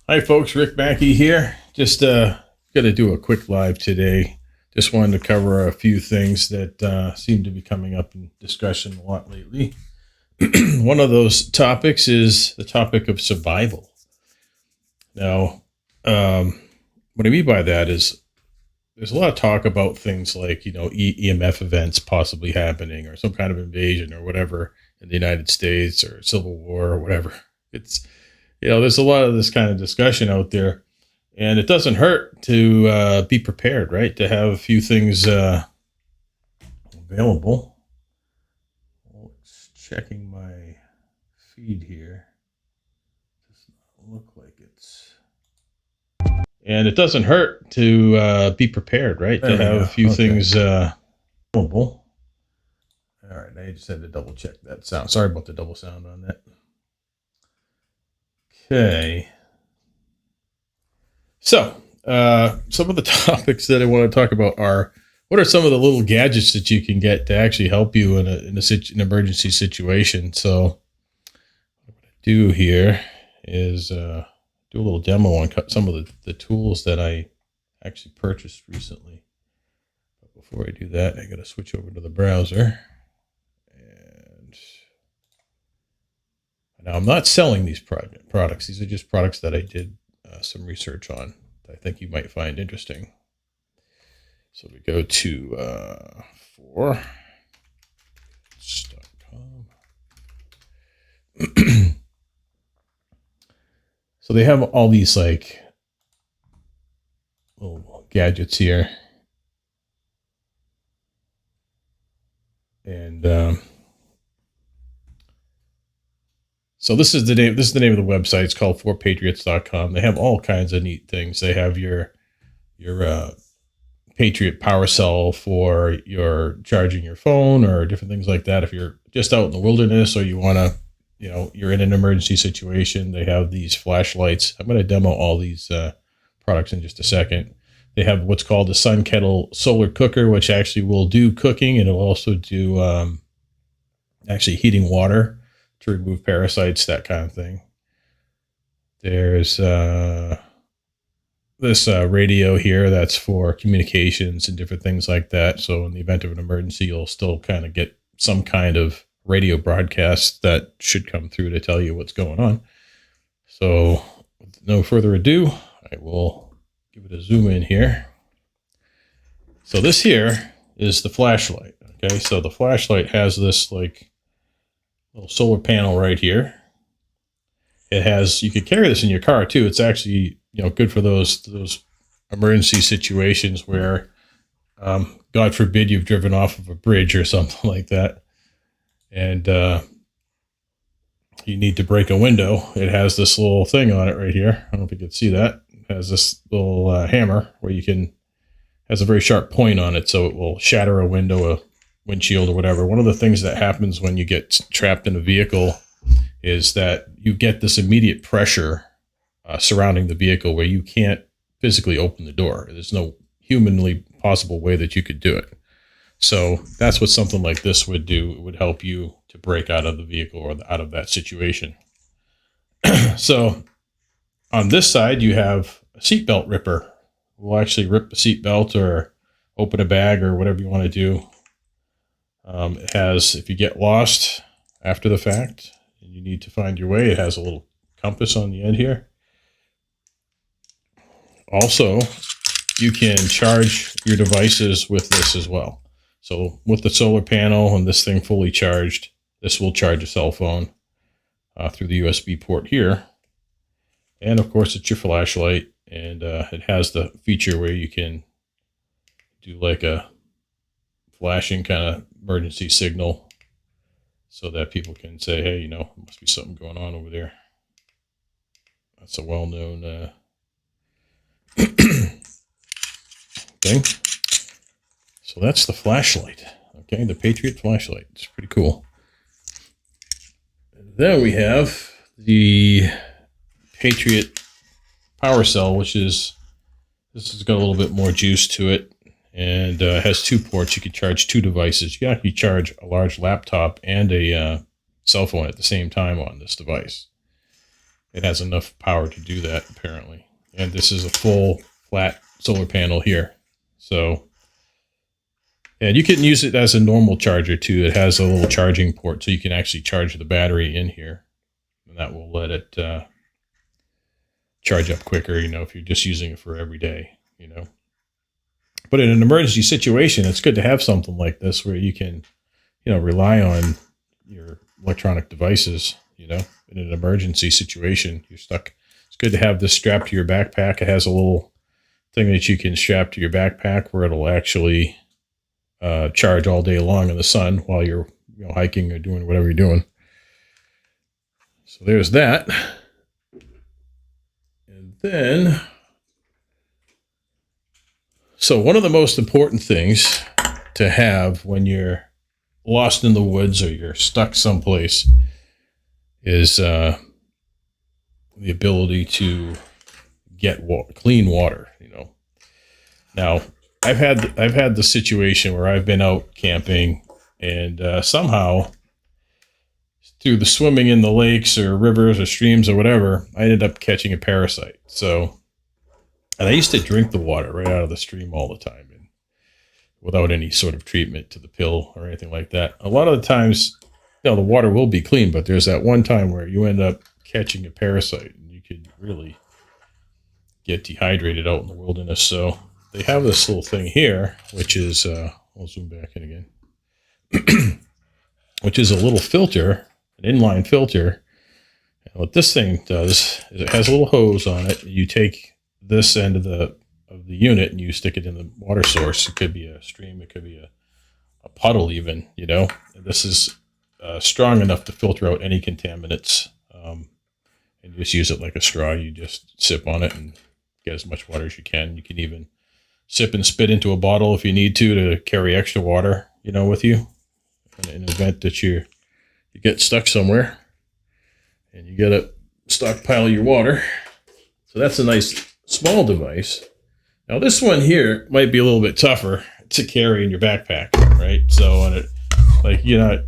Hi folks, Rick Mackey here. Just going to do a quick live today. Just wanted to cover a few things that seem to be coming up in discussion a lot lately. One of those topics is the topic of survival. Now, what I mean by that is there's a lot of talk about things like, EMF events possibly happening or some kind of invasion or whatever in the United States or civil war or whatever. There's a lot of this kind of discussion out there, and it doesn't hurt to be prepared, right? To have a few things available. It's checking my feed here. Does not look like it's. And it doesn't hurt to be prepared, right? To have a few things available. All right, I just had to double check that sound. Sorry about the double sound on that. Okay. So, some of the topics that I want to talk about are what are some of the little gadgets that you can get to actually help you in an emergency situation. So, what I'm going to do here is do a little demo on some of the tools that I actually purchased recently. But before I do that, I got to switch over to the browser. And now I'm not selling these products. These are just products that I did some research on that I think you might find interesting. So we go to for.com. So they have all these like little gadgets here. And so this is the name of the website. It's called forpatriots.com. They have all kinds of neat things. They have your Patriot power cell for your charging your phone or different things like that. If you're just out in the wilderness or you want to, you're in an emergency situation, they have these flashlights. I'm going to demo all these products in just a second. They have what's called the Sun Kettle solar cooker, which actually will do cooking, and it'll also do actually heating water to remove parasites, that kind of thing. There's this radio here that's for communications and different things like that. So in the event of an emergency, you'll still kind of get some kind of radio broadcast that should come through to tell you what's going on. So with no further ado, I will give it a zoom in here. So this here is the flashlight. Okay, so the flashlight has this like little solar panel right here. It has, you could carry this in your car too. It's actually, good for those emergency situations where, God forbid, you've driven off of a bridge or something like that, and you need to break a window. It has this little thing on it right here. I don't know if you can see that. It has this little hammer where has a very sharp point on it, so it will shatter a window, a windshield or whatever. One of the things that happens when you get trapped in a vehicle is that you get this immediate pressure surrounding the vehicle where you can't physically open the door. There's no humanly possible way that you could do it. So that's what something like this would do. It would help you to break out of the vehicle or out of that situation. So on this side, you have a seatbelt ripper. We'll actually rip the seatbelt or open a bag or whatever you want to do. It has, if you get lost after the fact and you need to find your way, it has a little compass on the end here. Also, you can charge your devices with this as well. So with the solar panel and this thing fully charged, this will charge a cell phone through the USB port here. And of course, it's your flashlight, and it has the feature where you can do like a flashing kind of emergency signal so that people can say, hey, there must be something going on over there. That's a well-known thing. So that's the flashlight. Okay, the Patriot flashlight. It's pretty cool. And then we have the Patriot power cell, this has got a little bit more juice to it, and has 2 ports. You can charge 2 devices. You can actually charge a large laptop and a cell phone at the same time on this device. it has enough power to do that apparently. And this is a full flat solar panel here. So, and you can use it as a normal charger too. It has a little charging port so you can actually charge the battery in here, and that will let it charge up quicker, you know, if you're just using it for every day, you know. But in an emergency situation, it's good to have something like this where you can, you know, rely on your electronic devices, you know, in an emergency situation. You're stuck. It's good to have this strapped to your backpack. It has a little thing that you can strap to your backpack where it'll actually charge all day long in the sun while you're, you know, hiking or doing whatever you're doing. So there's that. And then, so one of the most important things to have when you're lost in the woods or you're stuck someplace is the ability to get clean water, you know. Now, I've had the situation where I've been out camping and somehow through the swimming in the lakes or rivers or streams or whatever, I ended up catching a parasite. So, and I used to drink the water right out of the stream all the time and without any sort of treatment to the pill or anything like that. A lot of the times, you know, the water will be clean, but there's that one time where you end up catching a parasite and you could really get dehydrated out in the wilderness. So they have this little thing here, which is, I'll zoom back in again, which is a little filter, an inline filter. And what this thing does is it has a little hose on it. You take this end of the unit and you stick it in the water source. It could be a stream, it could be a puddle even, you know. And this is strong enough to filter out any contaminants. And just use it like a straw. You just sip on it and get as much water as you can. You can even sip and spit into a bottle if you need to carry extra water, you know, with you in an event that you get stuck somewhere and you got to stockpile your water. So that's a nice small device. Now this one here might be a little bit tougher to carry in your backpack, right? So on it, like you're not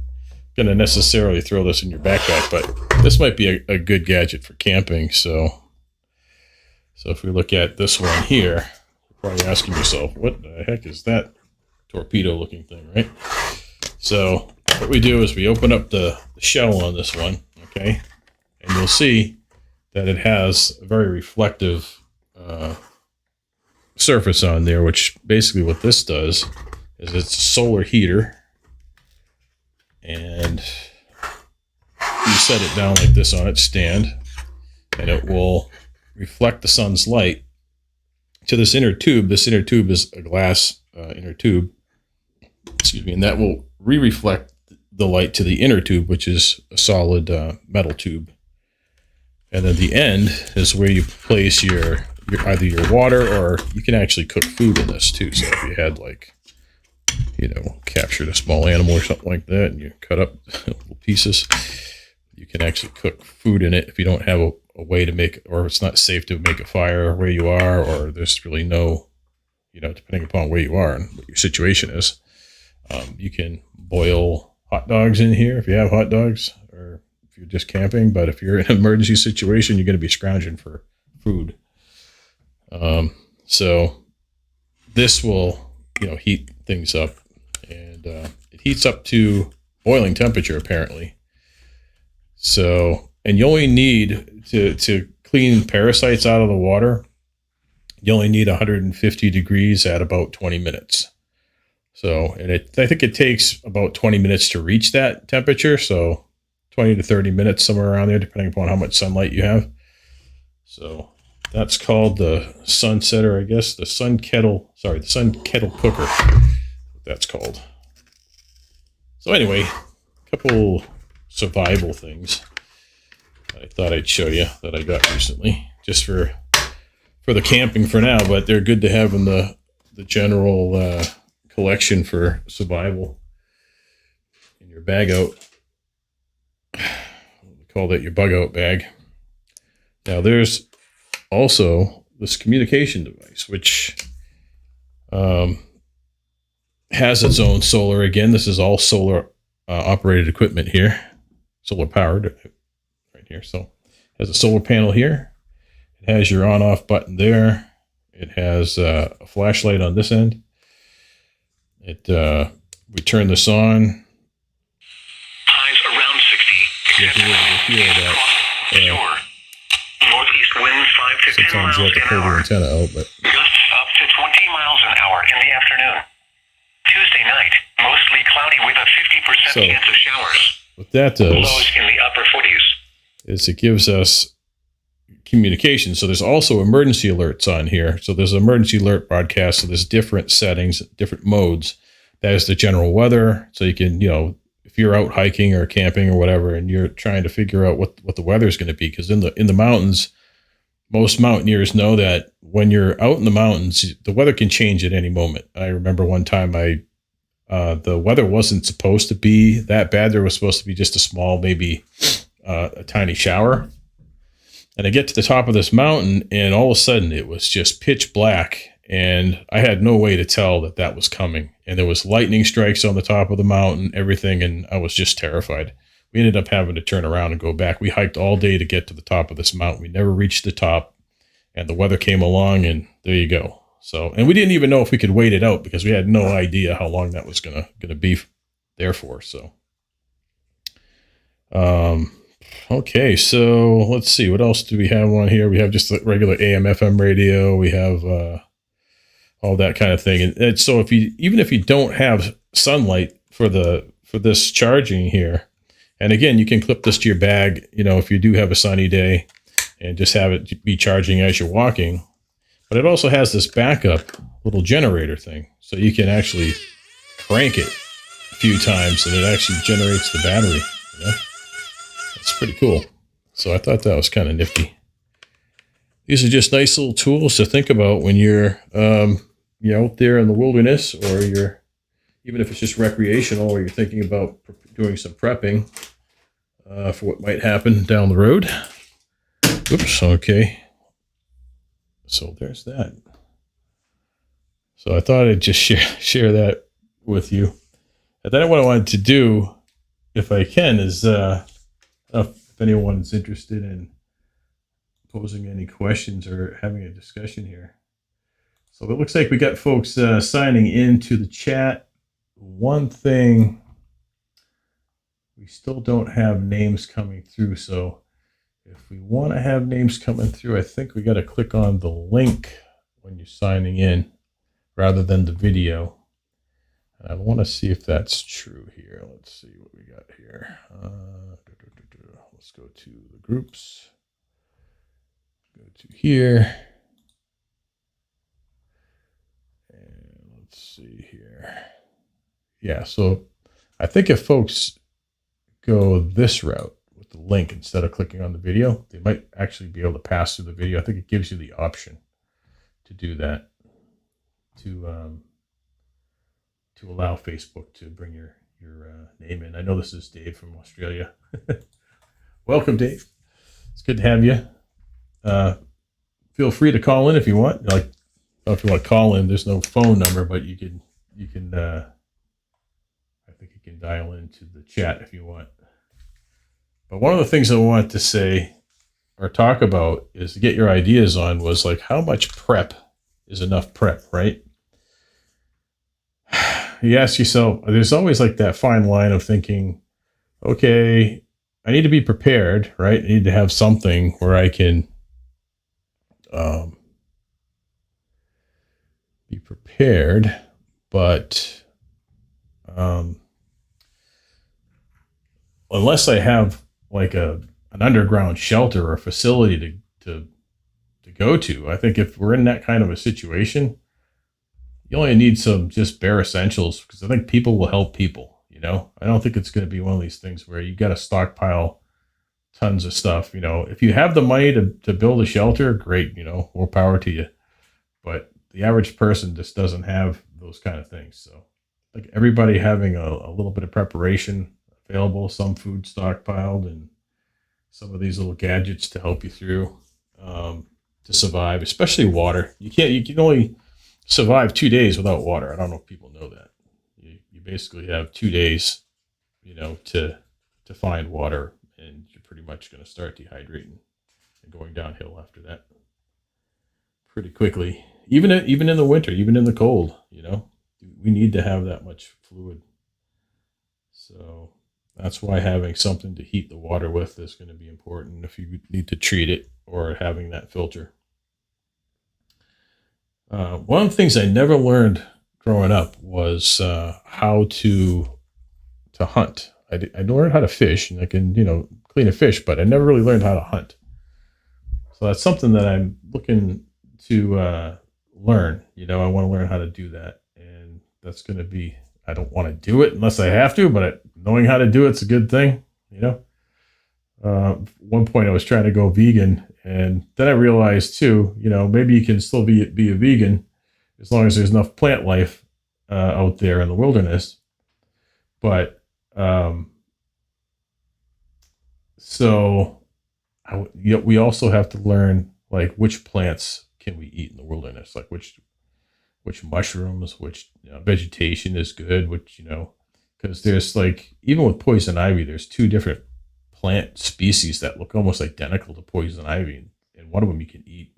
going to necessarily throw this in your backpack, but this might be a good gadget for camping. So if we look at this one here, you're probably asking yourself, what the heck is that torpedo looking thing, right? So what we do is we open up the shell on this one, okay? And you'll see that it has a very reflective surface on there, which basically what this does is it's a solar heater. And you set it down like this on its stand, and it will reflect the sun's light to this inner tube. This inner tube is a glass inner tube, excuse me, and that will reflect the light to the inner tube, which is a solid metal tube. And then the end is where you place your either your water, or you can actually cook food in this too. So if you had, like, you know, captured a small animal or something like that and you cut up little pieces, you can actually cook food in it if you don't have a way to make, or it's not safe to make a fire where you are, or there's really no, you know, depending upon where you are and what your situation is. You can boil hot dogs in here if you have hot dogs, or if you're just camping. But if you're in an emergency situation, you're going to be scrounging for food. So this will, you know, heat things up, and it heats up to boiling temperature apparently. So, and you only need to clean parasites out of the water, you only need 150 degrees at about 20 minutes. So, and I think it takes about 20 minutes to reach that temperature. So 20 to 30 minutes, somewhere around there, depending upon how much sunlight you have. So that's called the sun setter, I guess. The sun kettle cooker, that's called. So anyway, a couple survival things I thought I'd show you that I got recently, just for the camping for now, but they're good to have in the general collection for survival in your bag out. We call that your bug out bag. Now there's also this communication device, which has its own solar. Again, this is all solar operated equipment here, solar powered right here. So Has a solar panel here. It has your on-off button there. It has a flashlight on this end. We turn this on. Highs around 60. You hear that. Northeast winds 5 to 10 Sometimes miles you have to an pull the hour. antenna out, but Gusts up to 20 miles an hour in the afternoon. Tuesday night, mostly cloudy with a 50% chance of showers. what that does Lows in the upper 40s. is it gives us communication. So there's also emergency alerts on here. So there's an emergency alert broadcast. So there's different settings, different modes. That is the general weather. So you can, if you're out hiking or camping or whatever, and you're trying to figure out what the weather is going to be, because in the mountains, most mountaineers know that when you're out in the mountains, the weather can change at any moment. I remember one time the weather wasn't supposed to be that bad. There was supposed to be just a small, maybe a tiny shower. And I get to the top of this mountain, and all of a sudden it was just pitch black, and I had no way to tell that was coming. And there was lightning strikes on the top of the mountain, everything, and I was just terrified. We ended up having to turn around and go back. We hiked all day to get to the top of this mountain. We never reached the top, and the weather came along, and there you go. So, and we didn't even know if we could wait it out because we had no idea how long that was gonna be there for. So, okay, so let's see. What else do we have on here? We have just the regular AM, FM radio. We have all that kind of thing. And so even if you don't have sunlight for this charging here, and again, you can clip this to your bag, if you do have a sunny day, and just have it be charging as you're walking. But it also has this backup little generator thing. So you can actually crank it a few times, and it actually generates the battery. It's pretty cool. So I thought that was kind of nifty. These are just nice little tools to think about when you're out there in the wilderness, or even if it's just recreational, or you're thinking about doing some prepping for what might happen down the road. Oops, okay. So there's that. So I thought I'd just share that with you. And then what I wanted to do, if I can, is if anyone's interested in posing any questions or having a discussion here. So it looks like we got folks signing into the chat. One thing, we still don't have names coming through. So if we want to have names coming through, I think we got to click on the link when you're signing in rather than the video. And I want to see if that's true here. Let's see what we got here. Let's go to the groups. Go to here. And let's see here. Yeah, so I think if folks go this route with the link instead of clicking on the video, they might actually be able to pass through the video. I think it gives you the option to do that, to allow Facebook to bring your name in. I know this is Dave from Australia. Welcome, Dave. It's good to have you. Feel free to call in if you want. Like, if you want to call in, there's no phone number, but you can. I think you can dial into the chat if you want. But one of the things I want to say or talk about is to get your ideas on was like how much prep is enough prep, right? You ask yourself, there's always like that fine line of thinking, okay, I need to be prepared, right? I need to have something where I can be prepared, but unless I have like an underground shelter or a facility to go to, I think if we're in that kind of a situation, you only need some just bare essentials, because I think people will help people. I don't think it's going to be one of these things where you got to stockpile tons of stuff. If you have the money to build a shelter, great, more power to you. But the average person just doesn't have those kind of things. So like everybody having a little bit of preparation available, some food stockpiled, and some of these little gadgets to help you through to survive, especially water. You can only survive 2 days without water. I don't know if people know that. You basically have 2 days, to find water, and you're pretty much going to start dehydrating. and going downhill after that pretty quickly. Even in the winter, even in the cold, we need to have that much fluid. So that's why having something to heat the water with is going to be important if you need to treat it or having that filter. One of the things I never learned growing up was how to hunt. I learned how to fish, and I can clean a fish, but I never really learned how to hunt. So that's something that I'm looking to learn. I want to learn how to do that, and that's going to be. I don't want to do it unless I have to, but knowing how to do it's a good thing. One point I was trying to go vegan, and then I realized too, maybe you can still be a vegan as long as there's enough plant life out there in the wilderness. But we also have to learn like which plants can we eat in the wilderness, like which mushrooms, which vegetation is good, because there's like even with poison ivy, there's two different plant species that look almost identical to poison ivy, and one of them you can eat,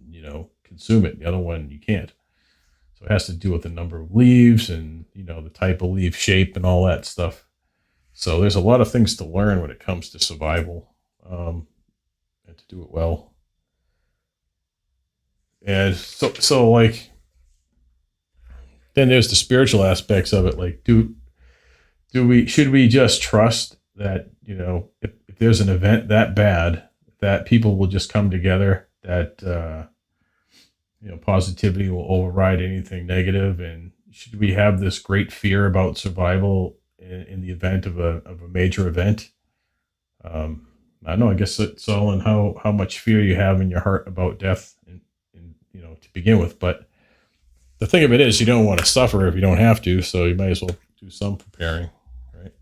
consume it, the other one you can't. So it has to do with the number of leaves and the type of leaf shape and all that stuff. So there's a lot of things to learn when it comes to survival, and to do it well. And so like then there's the spiritual aspects of it. Like should we just trust that if there's an event that bad that people will just come together, that positivity will override anything negative, and should we have this great fear about survival in the event of a major event? I don't know. I guess it's all in how much fear you have in your heart about death, and to begin with. But the thing of it is, you don't want to suffer if you don't have to, so you might as well do some preparing, right?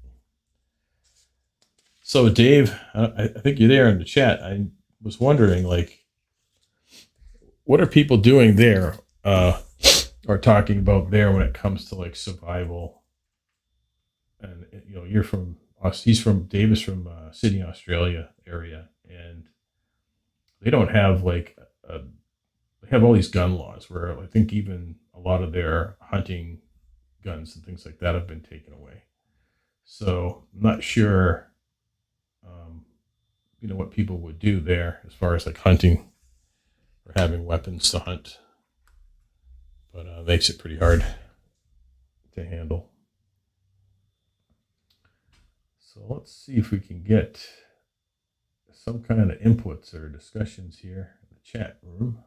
So, Dave, I think you're there in the chat. I was wondering, like, what are people doing there, or talking about there when it comes to like survival? And you're from us. Dave is from Sydney, Australia area, and they don't have like they have all these gun laws where I think even a lot of their hunting guns and things like that have been taken away. So I'm not sure, what people would do there as far as like hunting or having weapons to hunt, but makes it pretty hard to handle. So let's see if we can get some kind of inputs or discussions here in the chat room.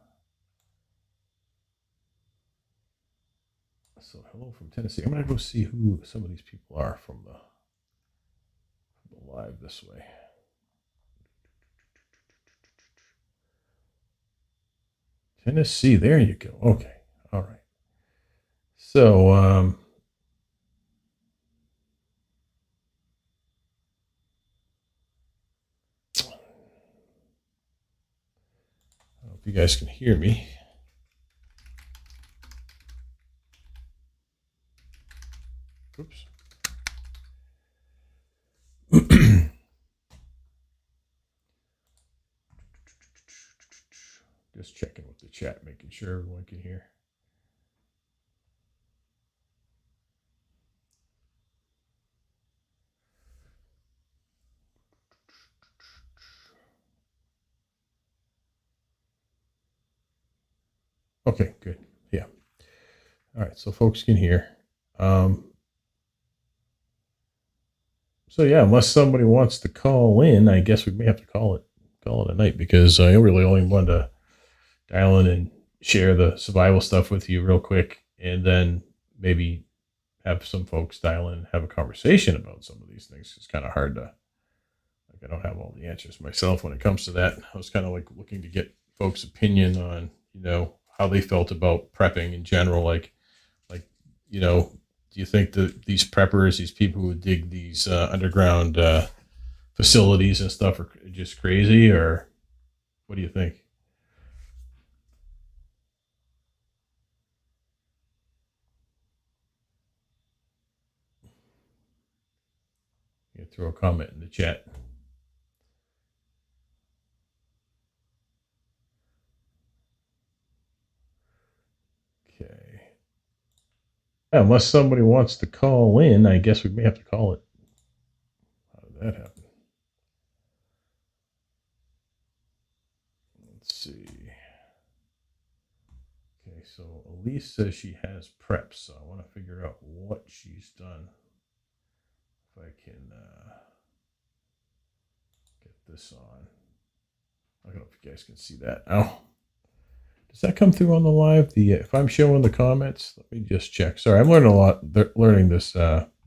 So hello from Tennessee. I'm going to go see who some of these people are from the live this way. Tennessee, there you go. Okay, all right. So I don't know if you guys can hear me. Oops. Just checking with the chat, making sure everyone can hear. Okay, good. Yeah. All right, so folks can hear. So yeah, unless somebody wants to call in, I guess we may have to call it a night, because I really only wanted to dial in and share the survival stuff with you real quick, and then maybe have some folks dial in and have a conversation about some of these things. It's kind of hard to, like, I don't have all the answers myself when it comes to that. I was kind of like looking to get folks' opinion on, how they felt about prepping in general. Like, do you think that these preppers, these people who dig these underground facilities and stuff, are just crazy, or what do you think? You throw a comment in the chat. Yeah, unless somebody wants to call in, I guess we may have to call it. How did that happen? Let's see. Okay, so Elise says she has prep, so I want to figure out what she's done. If I can get this on. I don't know if you guys can see that. Oh, does that come through on the live? If I'm showing the comments, let me just check. Sorry, I'm learning a lot. Learning this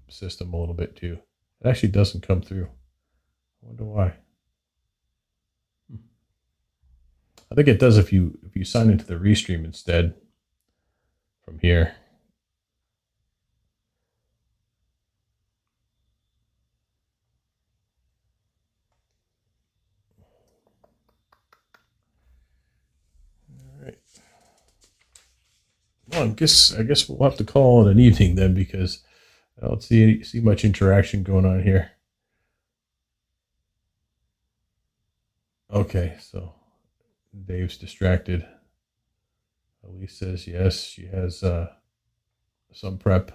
system a little bit too. It actually doesn't come through. I wonder why. I think it does if you sign into the Restream instead from here. All right. Well, I guess we'll have to call it an evening then, because I don't see much interaction going on here. Okay, so Dave's distracted. Elise says yes, she has some prep.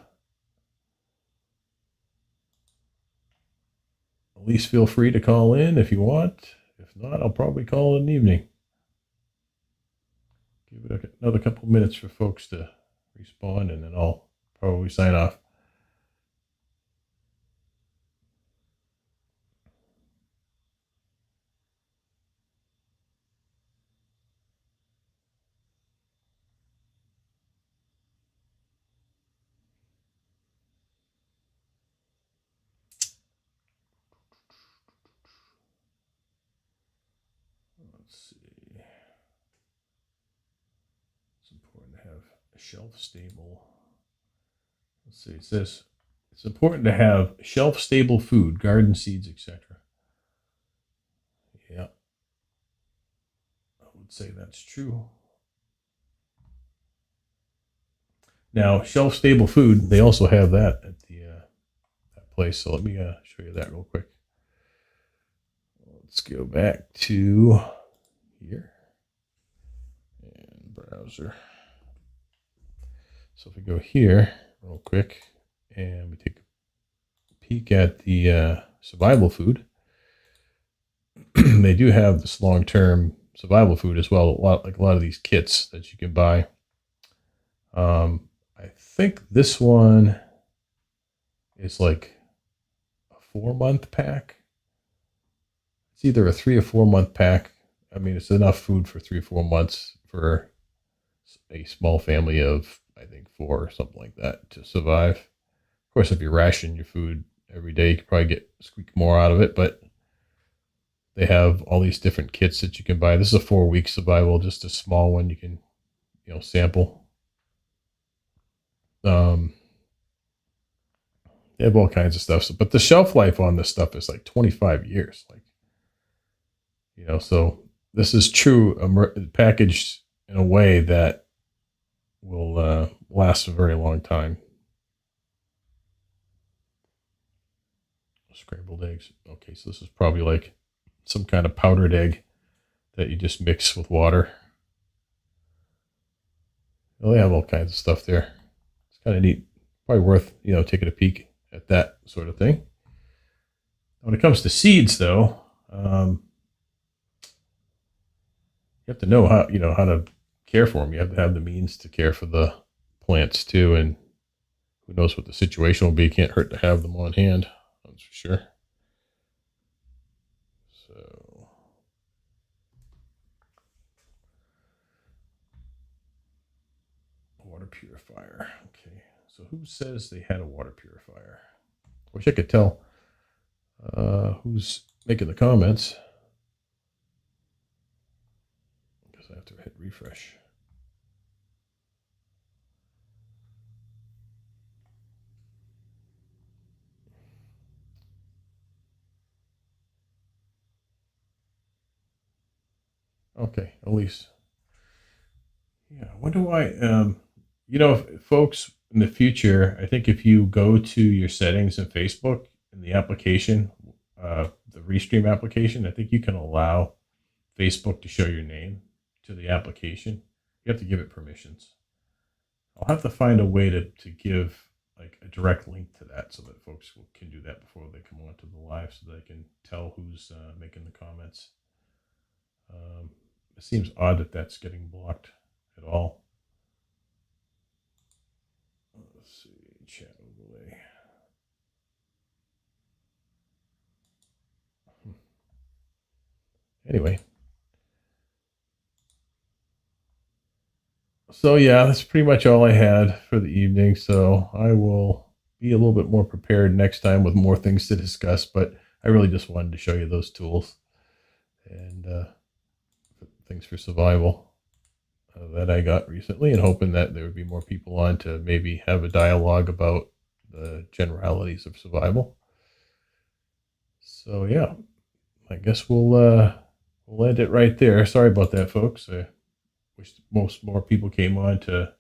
Elise, feel free to call in if you want. If not, I'll probably call it an evening. Give it another couple minutes for folks to respond, and then I'll probably sign off. Let's see. It's important to have a shelf stable. Let's see. It says it's important to have shelf stable food, garden seeds, etc. Yeah, I would say that's true. Now, shelf stable food, they also have that at the that place. So let me show you that real quick. Let's go back to here and browser. So if we go here real quick and we take a peek at the survival food, they do have this long-term survival food as well. Like a lot of these kits that you can buy. I think this one is like a 4-month pack. It's either a 3 or 4-month pack. I mean, it's enough food for 3 or 4 months for a small family of, I think, 4 or something like that to survive. Of course, if you ration your food every day, you could probably squeak more out of it, but they have all these different kits that you can buy. This is a 4-week survival, just a small one you can, sample. They have all kinds of stuff, but the shelf life on this stuff is like 25 years. So this is true packaged in a way that will last a very long time. Scrambled eggs. Okay, so this is probably like some kind of powdered egg that you just mix with water. Well, they have all kinds of stuff there. It's kind of neat. Probably worth, taking a peek at that sort of thing. When it comes to seeds, though, you have to know how to care for them. You have to have the means to care for the plants too, and who knows what the situation will be. Can't hurt to have them on hand. That's for sure. So, water purifier. Okay, so who says they had a water purifier? Wish I could tell who's making the comments, because I have to hit refresh. Okay, Elise. Yeah, I wonder why. Folks, in the future, I think if you go to your settings in Facebook in the application, the Restream application, I think you can allow Facebook to show your name to the application. You have to give it permissions. I'll have to find a way to give like a direct link to that so that folks can do that before they come on to the live so they can tell who's making the comments. It seems odd that that's getting blocked at all. Let's see, chat overlay. Anyway. So yeah, that's pretty much all I had for the evening. So I will be a little bit more prepared next time with more things to discuss, but I really just wanted to show you those tools and things for survival that I got recently, and hoping that there would be more people on to maybe have a dialogue about the generalities of survival. So yeah, I guess we'll end it right there. Sorry about that, folks. I wish most more people came on to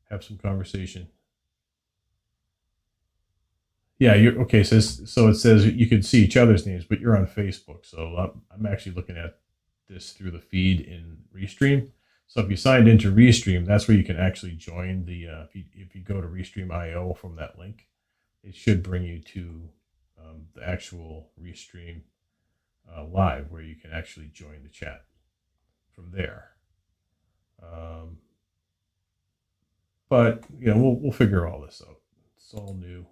have some conversation. Yeah, you're okay. So it says you can see each other's names, but you're on Facebook. So I'm actually looking at this through the feed in Restream. So if you signed into Restream, that's where you can actually join the. If you go to Restream.io from that link, it should bring you to the actual Restream live, where you can actually join the chat from there. But we'll figure all this out. It's all new,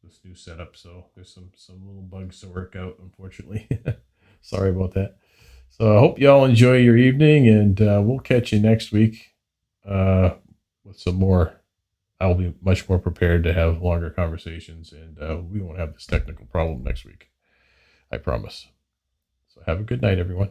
this new setup, so there's some little bugs to work out, unfortunately. Sorry about that. So I hope you all enjoy your evening, and we'll catch you next week with some more. I'll be much more prepared to have longer conversations, and we won't have this technical problem next week. I promise. So have a good night, everyone.